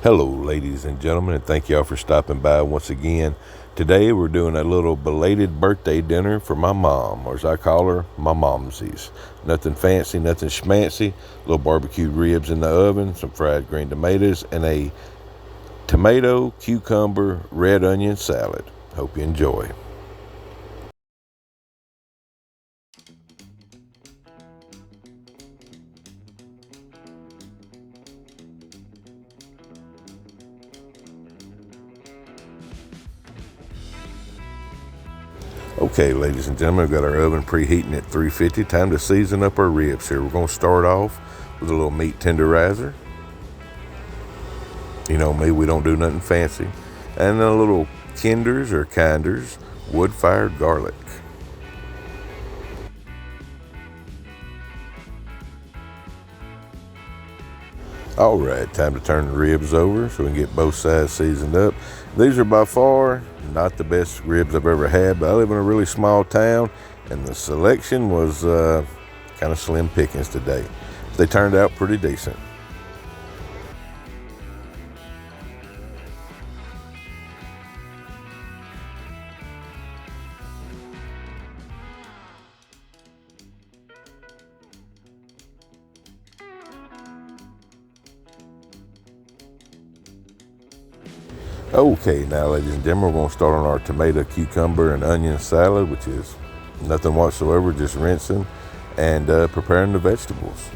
Hello, ladies and gentlemen, and thank y'all for stopping by once again. Today we're doing a little belated birthday dinner for my mom, or as I call her, my momsies. Nothing fancy, nothing schmancy. Little barbecued ribs in the oven, some fried green tomatoes, and a tomato, cucumber, red onion salad. Hope you enjoy. Okay, ladies and gentlemen, we've got our oven preheating at 350. Time to season up our ribs here. We're going to start off with a little meat tenderizer. You know me, we don't do nothing fancy. And a little Kinders or Kinders wood-fired garlic. All right, time to turn the ribs over so we can get both sides seasoned up. These are by far not the best ribs I've ever had, but I live in a really small town, and the selection was kind of slim pickings today. They turned out pretty decent. Okay, now ladies and gentlemen, we're going to start on our tomato, cucumber, and onion salad, which is nothing whatsoever, just rinsing and preparing the vegetables.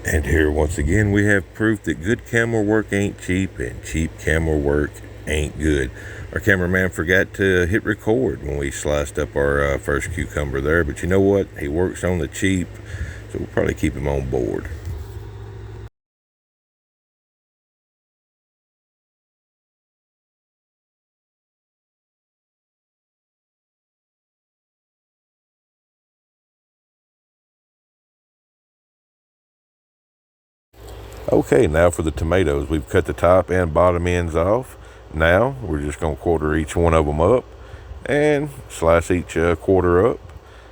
And here once again we have proof that good camera work ain't cheap and cheap camera work ain't good. Our cameraman forgot to hit record when we sliced up our first cucumber there, but you know what? He works on the cheap, so we'll probably keep him on board. Okay, now for the tomatoes. We've cut the top and bottom ends off. Now we're just going to quarter each one of them up and slice each quarter up.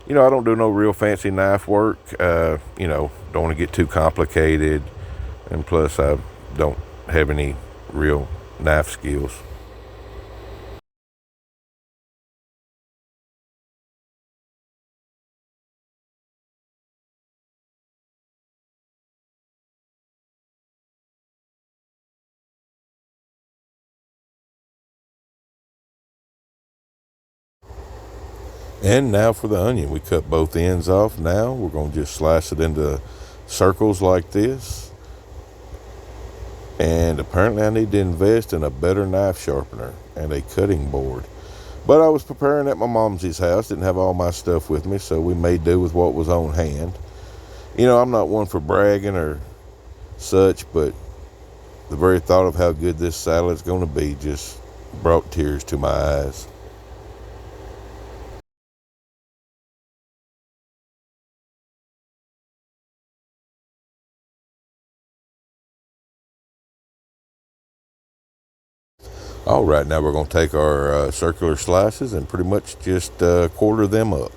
You know, I don't do no real fancy knife work. Don't want to get too complicated. And plus, I don't have any real knife skills. And now for the onion. We cut both ends off. Now we're going to just slice it into circles like this. And apparently I need to invest in a better knife sharpener and a cutting board. But I was preparing at my mom's house, didn't have all my stuff with me, so we made do with what was on hand. You know, I'm not one for bragging or such, but the very thought of how good this salad's going to be just brought tears to my eyes. All right, now we're going to take our circular slices and pretty much just quarter them up.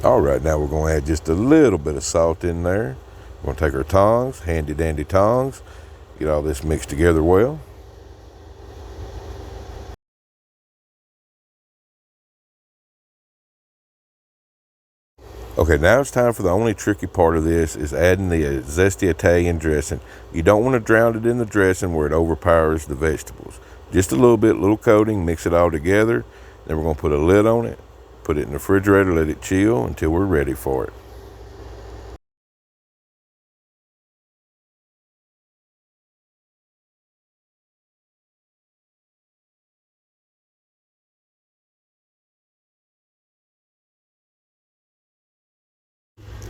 All right, now we're going to add just a little bit of salt in there. We're going to take our tongs, handy dandy tongs, get all this mixed together well. Okay, now it's time for the only tricky part of this is adding the zesty Italian dressing. You don't want to drown it in the dressing where it overpowers the vegetables. Just a little bit, little coating, mix it all together. Then we're going to put a lid on it, put it in the refrigerator, let it chill until we're ready for it.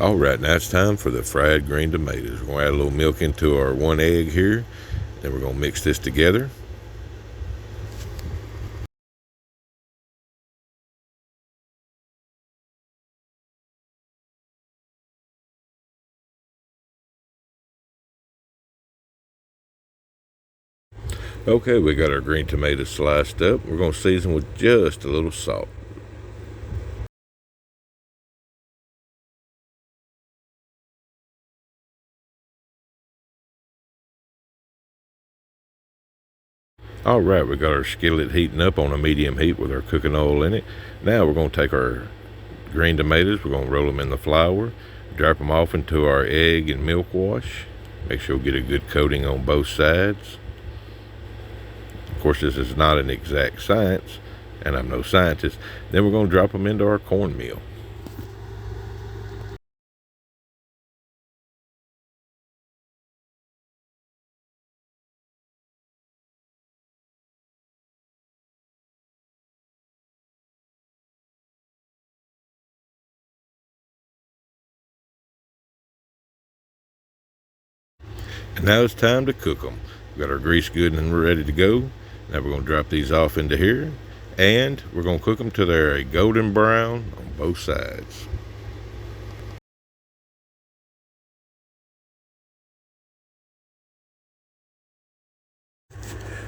All right, now it's time for the fried green tomatoes. We're going to add a little milk into our 1 egg here. Then we're going to mix this together. Okay, we got our green tomatoes sliced up. We're going to season with just a little salt. All right, we got our skillet heating up on a medium heat with our cooking oil in it. Now we're going to take our green tomatoes, we're going to roll them in the flour, drop them off into our egg and milk wash. Make sure we get a good coating on both sides. Of course, this is not an exact science, and I'm no scientist. Then we're going to drop them into our cornmeal. And now it's time to cook them. We got our grease good and we're ready to go. Now we're going to drop these off into here, and we're going to cook them till they're a golden brown on both sides.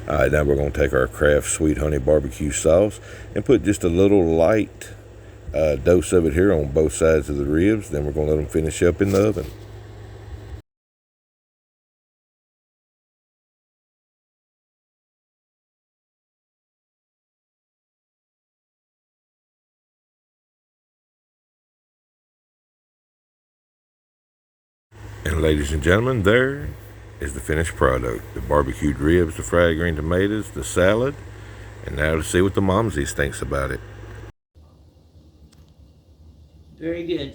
All right, now we're going to take our Kraft Sweet Honey Barbecue Sauce and put just a little light dose of it here on both sides of the ribs. Then we're going to let them finish up in the oven. And ladies and gentlemen, there is the finished product. The barbecued ribs, the fried green tomatoes, the salad. And now let's see what the momsies thinks about it. Very good.